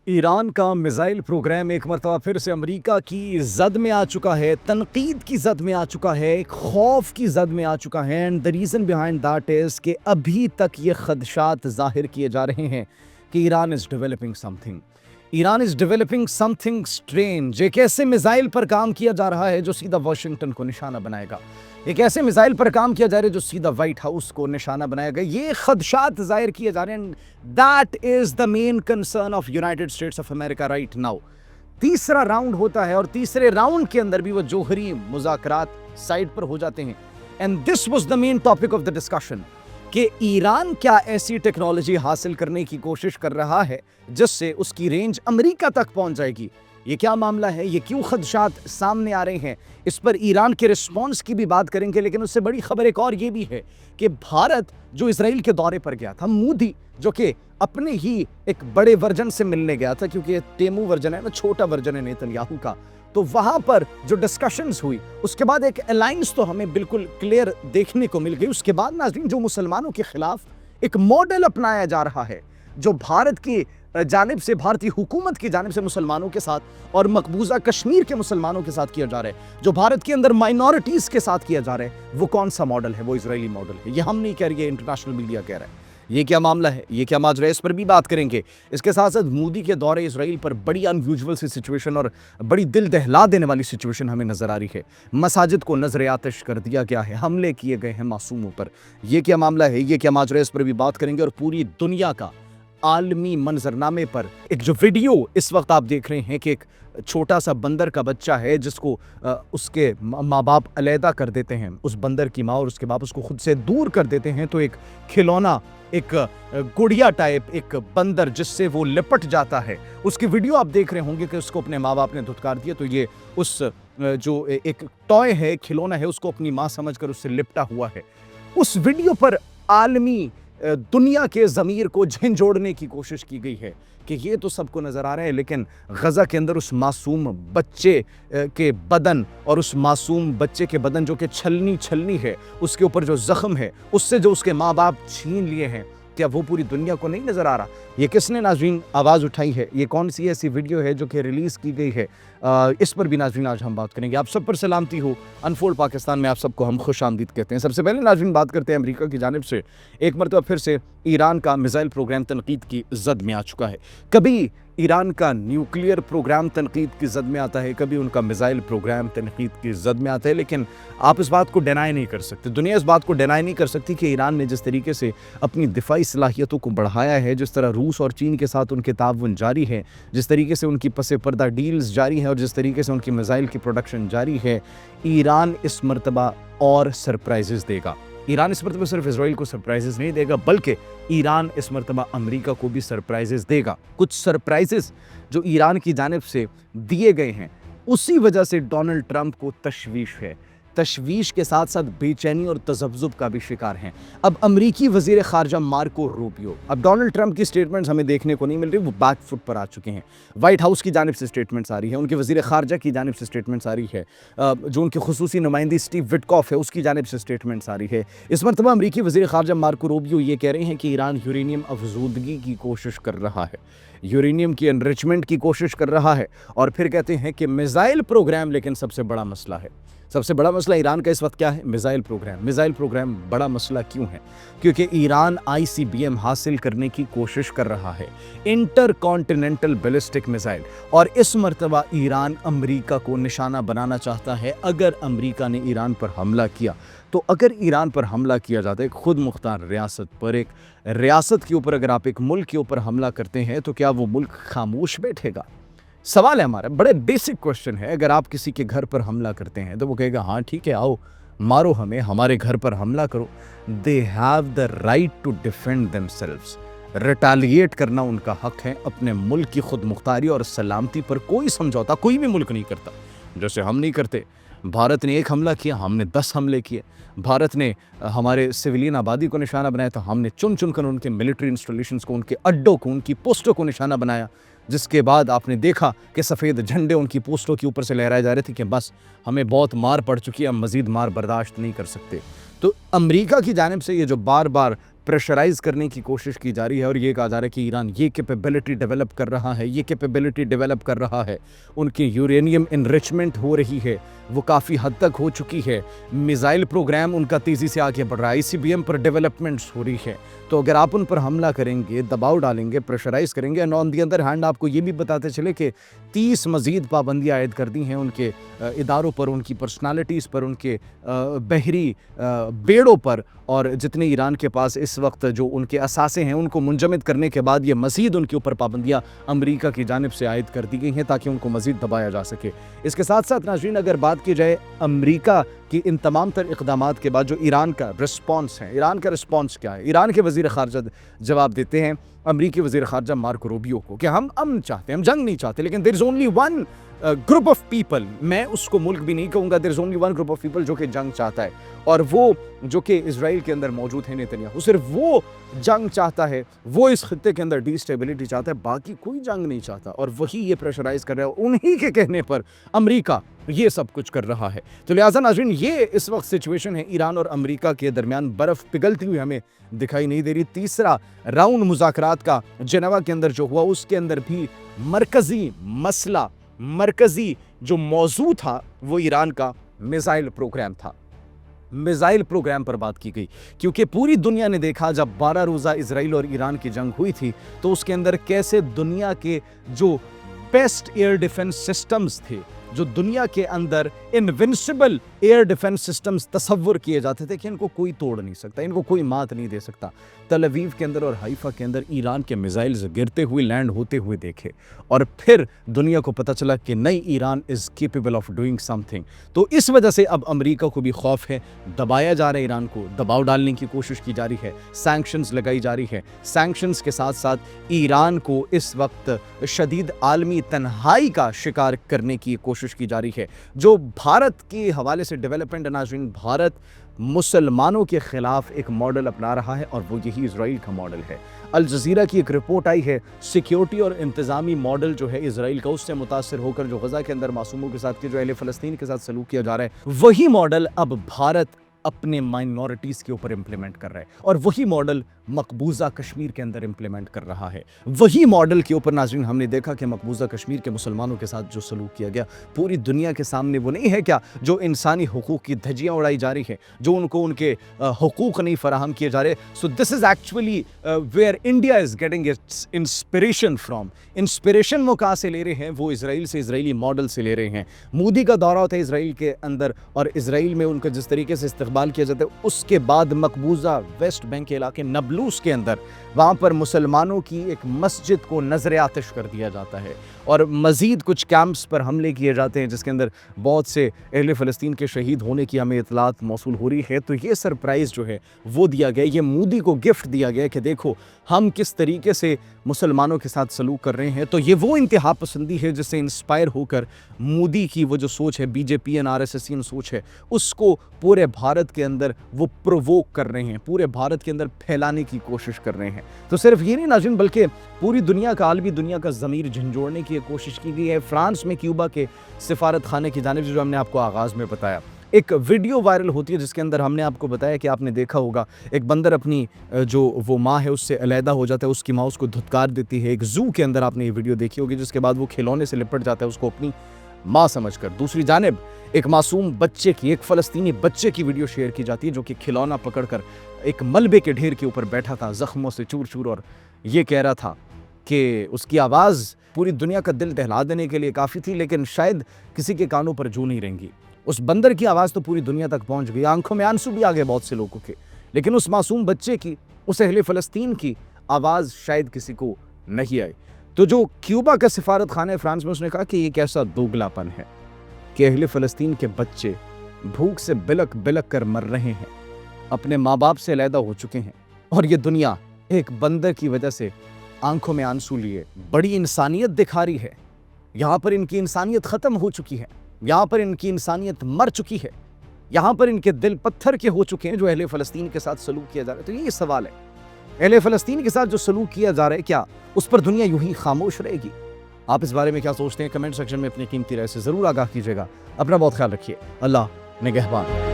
ایران کا missile programme ایک مرتبہ پھر سے امریکہ کی زد میں آ چکا ہے، تنقید کی زد میں آ چکا ہے، ایک خوف کی زد میں آ چکا ہے. And the reason behind that is کہ ابھی تک یہ خدشات ظاہر کیے جا رہے ہیں کہ Iran is developing something. Iran is developing something strange. ایک ایسے میزائل پر کام کیا جا رہا ہے جو سیدھا واشنگٹن کو نشانہ بنائے گا. ایک ایسے میزائل پر کام کیا جا رہا ہے جو سیدھا وائٹ ہاؤس کو نشانہ بنائے گا. یہ خدشات ظاہر کیے جا رہے ہیں. That is the main concern of United States of America right now. تیسرا راؤنڈ ہوتا ہے اور تیسرے راؤنڈ کے اندر بھی وہ جوہری مذاکرات سائڈ پر ہو جاتے ہیں. And this was the main topic of the discussion. کہ ایران کیا ایسی ٹیکنالوجی حاصل کرنے کی کوشش کر رہا ہے جس سے اس کی رینج امریکہ تک پہنچ جائے گی. یہ کیا معاملہ ہے؟ یہ کیوں خدشات سامنے آ رہے ہیں؟ اس پر ایران کے رسپانس کی بھی بات کریں گے. لیکن اس سے بڑی خبر ایک اور یہ بھی ہے کہ بھارت جو اسرائیل کے دورے پر گیا تھا، مودی جو کہ اپنے ہی ایک بڑے ورژن سے ملنے گیا تھا، کیونکہ یہ ٹیمو ورژن ہے نا، چھوٹا ورژن ہے نیتن یاہو کا، تو وہاں پر جو ڈسکشنز ہوئی اس کے بعد ایک الائنس تو ہمیں بالکل کلیئر دیکھنے کو مل گئی. اس کے بعد ناظرین جو مسلمانوں کے خلاف ایک ماڈل اپنایا جا رہا ہے جو بھارت کی جانب سے، بھارتی حکومت کی جانب سے مسلمانوں کے ساتھ اور مقبوضہ کشمیر کے مسلمانوں کے ساتھ کیا جا رہا ہے، جو بھارت کے اندر مائنورٹیز کے ساتھ کیا جا رہا ہے، وہ کون سا ماڈل ہے؟ وہ اسرائیلی ماڈل ہے. یہ ہم نہیں کہہ رہے، یہ انٹرنیشنل میڈیا کہہ رہا ہے. یہ کیا معاملہ ہے؟ یہ کیا ماجرا ہے؟ اس پر بھی بات کریں گے. اس کے ساتھ ساتھ مودی کے دورے اسرائیل پر بڑی انیوژول سی سچویشن اور بڑی دل دہلا دینے والی سچویشن ہمیں نظر آ رہی ہے. مساجد کو نذر آتش کر دیا گیا ہے، حملے کیے گئے ہیں معصوموں پر. یہ کیا معاملہ ہے؟ یہ کیا ماجرا ہے؟ اس پر بھی بات کریں گے. اور پوری دنیا کا عالمی منظرنامے پر ایک جو ویڈیو اس وقت آپ دیکھ رہے ہیں کہ ایک چھوٹا سا بندر کا بچہ ہے جس کو اس کے ماں باپ علیحدہ کر دیتے ہیں، اس بندر کی ماں اور اس کے باپ اس کو خود سے دور کر دیتے ہیں، تو ایک کھلونا، ایک گڑیا ٹائپ ایک بندر جس سے وہ لپٹ جاتا ہے، اس کی ویڈیو آپ دیکھ رہے ہوں گے کہ اس کو اپنے ماں باپ نے دھتکار دیا. تو یہ اس جو ایک ٹوائے ہے، کھلونا ہے، اس کو اپنی ماں سمجھ کر اس سے لپٹا ہوا ہے. اس ویڈیو پر عالمی دنیا کے ضمیر کو جھنجھوڑنے کی کوشش کی گئی ہے کہ یہ تو سب کو نظر آ رہا ہے، لیکن غزہ کے اندر اس معصوم بچے کے بدن اور اس معصوم بچے کے بدن جو کہ چھلنی ہے، اس کے اوپر جو زخم ہے، اس سے جو اس کے ماں باپ چھین لیے ہیں، کیا وہ پوری دنیا کو نہیں نظر آ رہا؟ یہ کس نے ناظرین آواز اٹھائی ہے؟ یہ کون سی ایسی ویڈیو ہے جو کہ ریلیز کی گئی ہے؟ اس پر بھی ناظرین آج ہم بات کریں گے. آپ سب پر سلامتی ہو. انفولڈ پاکستان میں آپ سب کو ہم خوش آمدید کہتے ہیں. سب سے پہلے ناظرین بات کرتے ہیں امریکہ کی جانب سے ایک مرتبہ پھر سے ایران کا میزائل پروگرام تنقید کی زد میں آ چکا ہے. کبھی ایران کا نیوکلیئر پروگرام تنقید کی زد میں آتا ہے، کبھی ان کا میزائل پروگرام تنقید کی زد میں آتا ہے. لیکن آپ اس بات کو ڈینائی نہیں کر سکتے، دنیا اس بات کو ڈینائی نہیں کر سکتی کہ ایران نے جس طریقے سے اپنی دفاعی صلاحیتوں کو بڑھایا ہے، جس طرح روس اور چین کے ساتھ ان کے تعاون جاری ہے، جس طریقے سے ان کی پس پردہ ڈیلز جاری ہیں اور جس طریقے سے ان کی میزائل کی پروڈکشن جاری ہے، ایران اس مرتبہ اور سرپرائزز دے گا. ایران اس مرتبہ صرف اسرائیل کو سرپرائزز نہیں دے گا، بلکہ ایران اس مرتبہ امریکہ کو بھی سرپرائزز دے گا. کچھ سرپرائزز جو ایران کی جانب سے دیے گئے ہیں، اسی وجہ سے ڈونلڈ ٹرمپ کو تشویش ہے. تشویش کے ساتھ ساتھ بے چینی اور تذبذب کا بھی شکار ہیں. اب امریکی وزیر خارجہ مارکو روبیو، اب ڈونلڈ ٹرمپ کی سٹیٹمنٹس ہمیں دیکھنے کو نہیں مل رہی، وہ بیک فٹ پر آ چکے ہیں. وائٹ ہاؤس کی جانب سے سٹیٹمنٹس آ رہی ہیں، ان کے وزیر خارجہ کی جانب سے سٹیٹمنٹس آ رہی ہے، جو ان کے خصوصی نمائندی اسٹیو وٹکاف ہے اس کی جانب سے سٹیٹمنٹس آ رہی ہے. اس مرتبہ امریکی وزیر خارجہ مارکو روبیو یہ کہہ رہے ہیں کہ ایران یورینیم افزودگی کی کوشش کر رہا ہے، یورینیم کی انریچمنٹ کی کوشش کر رہا ہے، اور پھر کہتے ہیں کہ میزائل پروگرام لیکن سب سے بڑا مسئلہ ہے. سب سے بڑا مسئلہ ایران کا اس وقت کیا ہے؟ Missile programme. میزائل پروگرام بڑا مسئلہ کیوں ہے؟ کیونکہ ایران ICBM حاصل کرنے کی کوشش کر رہا ہے، انٹر کانٹیننٹل بیلسٹک میزائل، اور اس مرتبہ ایران امریکہ کو نشانہ بنانا چاہتا ہے. اگر امریکہ نے ایران پر حملہ کیا تو اگر ایران پر حملہ کیا جاتا ہے ایک خود مختار ریاست پر، ایک ریاست کے اوپر، اگر آپ ایک ملک کے اوپر حملہ کرتے ہیں تو کیا وہ ملک خاموش بیٹھے گا؟ سوال ہے ہمارا، بڑے بیسک کوشچن ہے. اگر آپ کسی کے گھر پر حملہ کرتے ہیں تو وہ کہے گا ہاں ٹھیک ہے، آؤ مارو ہمیں، ہمارے گھر پر حملہ کرو. They have the right to defend themselves. ریٹالیٹ کرنا ان کا حق ہے. اپنے ملک کی خود مختاری اور سلامتی پر کوئی سمجھوتا کوئی بھی ملک نہیں کرتا. جیسے ہم نہیں کرتے. بھارت نے ایک حملہ کیا، ہم نے 10 حملے کیے. بھارت نے ہمارے سویلین آبادی کو نشانہ بنایا تو ہم نے چن کر ان کے ملٹری انسٹالیشنز کو، ان کے اڈوں کو، ان کی پوسٹوں کو نشانہ بنایا. جس کے بعد آپ نے دیکھا کہ سفید جھنڈے ان کی پوسٹوں کے اوپر سے لہرائے جا رہے تھے کہ بس ہمیں بہت مار پڑ چکی ہے، ہم مزید مار برداشت نہیں کر سکتے. تو امریکہ کی جانب سے یہ جو بار بار प्रेशराइज करने की कोशिश की जा रही है और ये कहा जा रहा है कि ईरान ये कैपेबिलिटी डेवलप कर रहा है, ये कैपेबिलिटी डेवलप कर रहा है, उनकी यूरेनियम इनरिचमेंट हो रही है, वो काफ़ी हद तक हो चुकी है, मिसाइल प्रोग्राम उनका तेज़ी से आगे बढ़ रहा है, ICBM पर डेवलपमेंट्स हो रही है। तो अगर आप उन पर हमला करेंगे, दबाव डालेंगे, प्रेशराइज करेंगे, and on the other hand आपको ये भी बताते चले कि 30 मज़ीद पाबंदियाँ आयद कर दी हैं उनके इदारों पर, उनकी पर्सनालिटीज़ पर, उनके बहरी बेड़ों पर, और जितने ईरान के पास इस वक्त जो उनके असासे हैं उनको मुंजमद करने के बाद ये मज़ीद उनके ऊपर पाबंदियाँ अमेरिका की जानिब से आयद कर दी गई हैं ताकि उनको मज़ीद दबाया जा सके। इसके साथ साथ नाज़रीन, अगर बात की जाए अमेरिका की इन तमाम तर इक़दामात के बाद जो ईरान का रिस्पॉन्स है, ईरान का रिस्पॉन्स क्या है? ईरान के वज़ीर ख़ारजा जवाब देते हैं अमरीकी वज़ीर ख़ारजा मार्को रूबियो को कि हम अमन चाहते हैं, हम जंग नहीं चाहते, लेकिन there is only one group of people, मैं उसको मुल्क भी नहीं कहूँगा, there is only one group of people जो कि जंग चाहता है, और वो जो कि इजराइल के अंदर मौजूद है नेतन्याहू, सिर्फ वो जंग चाहता है, वो इस खत्ते के अंदर डिस्टेबिलिटी चाहता है, बाकी कोई जंग नहीं चाहता, और वही ये प्रेशराइज कर रहा है, उन्हीं के कहने पर अमेरिका ये सब कुछ कर रहा है। तो लिहाजा नाज़रीन, ये इस वक्त सिचुएशन है ईरान और अमेरिका के दरमियान, बर्फ़ पिघलती हुई हमें दिखाई नहीं दे रही। तीसरा राउंड मुज़ाकरात का जेनेवा के अंदर जो हुआ, उसके अंदर भी मरकज़ी मसला, मरकज़ी जो मौजू था वो ईरान का मिसाइल प्रोग्राम था। मिसाइल प्रोग्राम पर बात की गई क्योंकि पूरी दुनिया ने देखा जब 12 रोज़ा इजराइल और ईरान की जंग हुई थी तो उसके अंदर कैसे दुनिया के जो बेस्ट एयर डिफेंस सिस्टम्स थे, जो दुनिया के अंदर इनविंसिबल एयर डिफेंस सिस्टम्स तस्वुर किए जाते थे कि इनको कोई तोड़ नहीं सकता, इनको कोई मात नहीं दे सकता, तल अवीव के अंदर और हाइफा के अंदर ईरान के मिसाइल्स गिरते हुए लैंड होते हुए देखे, और फिर दुनिया को पता चला कि नई Iran is capable of doing something. तो इस वजह से अब अमेरिका को भी खौफ है, दबाया जा रहा है, ईरान को दबाव डालने की कोशिश की जा रही है, सैंक्शंस लगाई जा रही है। सैंक्शंस के साथ साथ ईरान को इस वक्त शदीद आलमी तन्हाई का शिकार करने की कोशिश की जा रही है। जो भारत के हवाले से डेवलपमेंट नाज़रीन, भारत मुसलमानों के ख़िलाफ़ एक मॉडल अपना रहा है और वो यही इजराइल का मॉडल है। अल जज़ीरा की एक रिपोर्ट आई है, सिक्योरिटी और इंतज़ामी मॉडल जो है इजराइल का, उससे मुतासिर होकर जो गज़ा के अंदर मासूमों के साथ, जो अहले फ़लस्तीन के साथ सलूक किया जा रहा है, वही मॉडल अब भारत अपने माइनॉरिटीज़ के ऊपर इम्प्लीमेंट कर रहा है, और वही मॉडल मकबूजा कश्मीर के अंदर इम्प्लीमेंट कर रहा है। वही मॉडल के ऊपर नाज़रीन हमने देखा कि मकबूजा कश्मीर के मुसलमानों के साथ जो सलूक किया गया, पूरी दुनिया के सामने वो नहीं है क्या जो इंसानी हुकूक की धज्जियाँ उड़ाई जा रही है, जो उनको उनके हुकूक नहीं फराहम किए जा रहे। So this is actually where India is getting its inspiration from. Inspiration वो कहाँ से ले रहे हैं? वो इजराइल से, इजरायली मॉडल से ले रहे हैं। मोदी का दौरा होता है इजराइल के अंदर और इजराइल में उनका जिस तरीके से इस्तेकबाल किया जाता है, उसके बाद मकबूजा वेस्ट बैंक के इलाके नबलूस के अंदर वहाँ पर मुसलमानों की एक मस्जिद को नजर आतिश कर दिया जाता है, और मज़ीद कुछ कैंप्स पर हमले किए जाते हैं जिसके अंदर बहुत से अहले फ़लस्तीन के शहीद होने की हमें इतलात मौसूल हो रही है। तो ये सरप्राइज़ जो है वो दिया गया, ये मोदी को गिफ्ट दिया गया कि देखो हम किस तरीके से मुसलमानों के साथ सलूक कर रहे हैं। तो ये वो इंतहा पसंदी है जिससे इंस्पायर होकर मोदी की वो जो सोच है, बीजेपी एंड आरएसएसियन सोच है, उसको पूरे भारत के अंदर वो प्रोवोक कर रहे हैं, पूरे भारत के अंदर फैलाने की कोशिश कर रहे हैं। तो सिर्फ ये नहीं नाज़रीन, बल्कि पूरी दुनिया का, आलमी दुनिया का ज़मीर झंझोड़ने की कोशिश की गई है। फ्रांस में क्यूबा के सिफारत खाने की जानिब से, जो हमने आपको आगाज़ में बताया, एक वीडियो वायरल होती है जिसके अंदर हमने आपको बताया कि आपने देखा होगा एक बंदर अपनी जो वो माँ है उससे अलहदा हो जाता है, उसकी माँ उसको धुतकार देती है। एक ज़ू के अंदर आपने ये वीडियो देखी होगी, जिसके बाद वो खिलौने से लिपट जाता है उसको अपनी माँ समझकर। दूसरी जानिब एक मासूम बच्चे की, एक फ़लस्तीनी बच्चे की वीडियो शेयर की जाती है जो कि खिलौना पकड़कर एक मलबे के ढेर के ऊपर बैठा था, ज़ख्मों से चूर चूर, और ये कह रहा था कि उसकी आवाज़ पूरी दुनिया का दिल दहला देने के लिए काफ़ी थी, लेकिन शायद किसी के कानों पर जू नहीं रहेंगी। उस बंदर की आवाज़ तो पूरी दुनिया तक पहुंच गई, आंखों में आंसू भी आ गए बहुत से लोगों के, लेकिन उस मासूम बच्चे की, उस अहले फ़लस्तीन की आवाज़ शायद किसी को नहीं आई। तो जो क्यूबा का सिफारत खाना है फ्रांस में, उसने कहा कि ये कैसा दोगलापन है कि अहले फ़लस्तीन के बच्चे भूख से बिलक बिलक कर मर रहे हैं, अपने माँ बाप से अलहदा हो चुके हैं, और ये दुनिया एक बंदर की वजह से आंखों में आंसू लिए बड़ी इंसानियत दिखा रही है। यहाँ पर इनकी इंसानियत ख़त्म हो चुकी है, यहाँ पर इनकी इंसानियत मर चुकी है, यहाँ पर इनके दिल पत्थर के हो चुके हैं जो अहले फ़लस्तीन के साथ सलूक किया जा रहा है। तो ये सवाल है, अहले फ़लस्तीन के साथ जो सलूक किया जा रहा है, क्या उस पर दुनिया यूं ही खामोश रहेगी? आप इस बारे में क्या सोचते हैं? कमेंट सेक्शन में अपनी कीमती राय से ज़रूर आगाह कीजिएगा। अपना बहुत ख्याल रखिए। अल्लाह निगहबान।